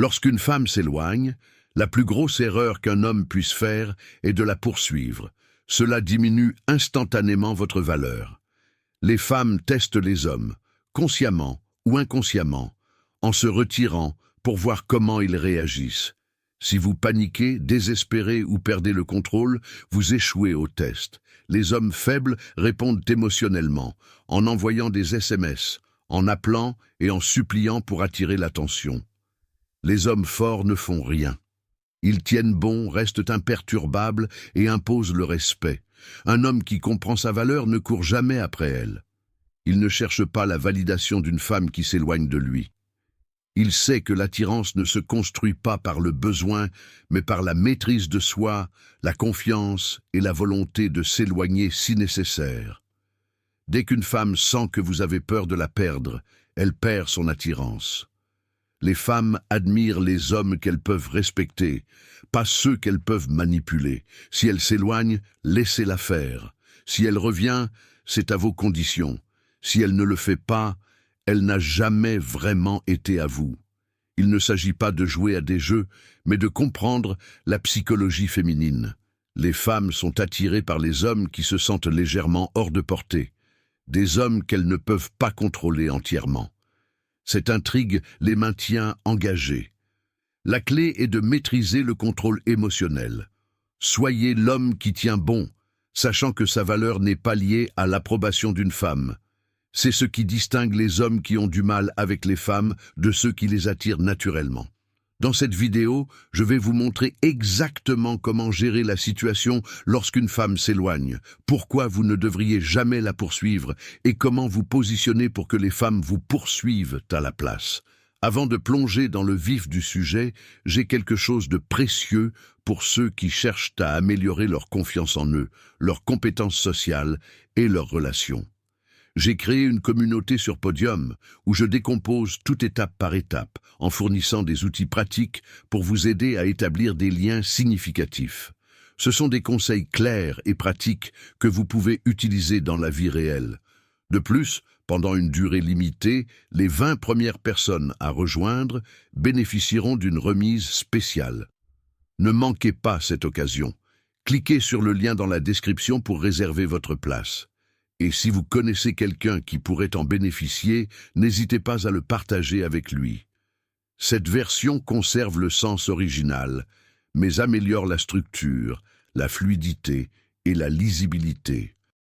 Lorsqu'une femme s'éloigne, la plus grosse erreur qu'un homme puisse faire est de la poursuivre. Cela diminue instantanément votre valeur. Les femmes testent les hommes, consciemment ou inconsciemment, en se retirant pour voir comment ils réagissent. Si vous paniquez, désespérez ou perdez le contrôle, vous échouez au test. Les hommes faibles répondent émotionnellement, en envoyant des SMS, en appelant et en suppliant pour attirer l'attention. Les hommes forts ne font rien. Ils tiennent bon, restent imperturbables et imposent le respect. Un homme qui comprend sa valeur ne court jamais après elle. Il ne cherche pas la validation d'une femme qui s'éloigne de lui. Il sait que l'attirance ne se construit pas par le besoin, mais par la maîtrise de soi, la confiance et la volonté de s'éloigner si nécessaire. Dès qu'une femme sent que vous avez peur de la perdre, elle perd son attirance. Les femmes admirent les hommes qu'elles peuvent respecter, pas ceux qu'elles peuvent manipuler. Si elle s'éloigne, laissez-la faire. Si elle revient, c'est à vos conditions. Si elle ne le fait pas, elle n'a jamais vraiment été à vous. Il ne s'agit pas de jouer à des jeux, mais de comprendre la psychologie féminine. Les femmes sont attirées par les hommes qui se sentent légèrement hors de portée, des hommes qu'elles ne peuvent pas contrôler entièrement. Cette intrigue les maintient engagés. La clé est de maîtriser le contrôle émotionnel. Soyez l'homme qui tient bon, sachant que sa valeur n'est pas liée à l'approbation d'une femme. C'est ce qui distingue les hommes qui ont du mal avec les femmes de ceux qui les attirent naturellement. Dans cette vidéo, je vais vous montrer exactement comment gérer la situation lorsqu'une femme s'éloigne, pourquoi vous ne devriez jamais la poursuivre et comment vous positionner pour que les femmes vous poursuivent à la place. Avant de plonger dans le vif du sujet, j'ai quelque chose de précieux pour ceux qui cherchent à améliorer leur confiance en eux, leurs compétences sociales et leurs relations. J'ai créé une communauté sur Podium où je décompose tout étape par étape en fournissant des outils pratiques pour vous aider à établir des liens significatifs. Ce sont des conseils clairs et pratiques que vous pouvez utiliser dans la vie réelle. De plus, pendant une durée limitée, les 20 premières personnes à rejoindre bénéficieront d'une remise spéciale. Ne manquez pas cette occasion. Cliquez sur le lien dans la description pour réserver votre place. Et si vous connaissez quelqu'un qui pourrait en bénéficier, n'hésitez pas à le partager avec lui. Cette version conserve le sens original, mais améliore la structure, la fluidité et la lisibilité.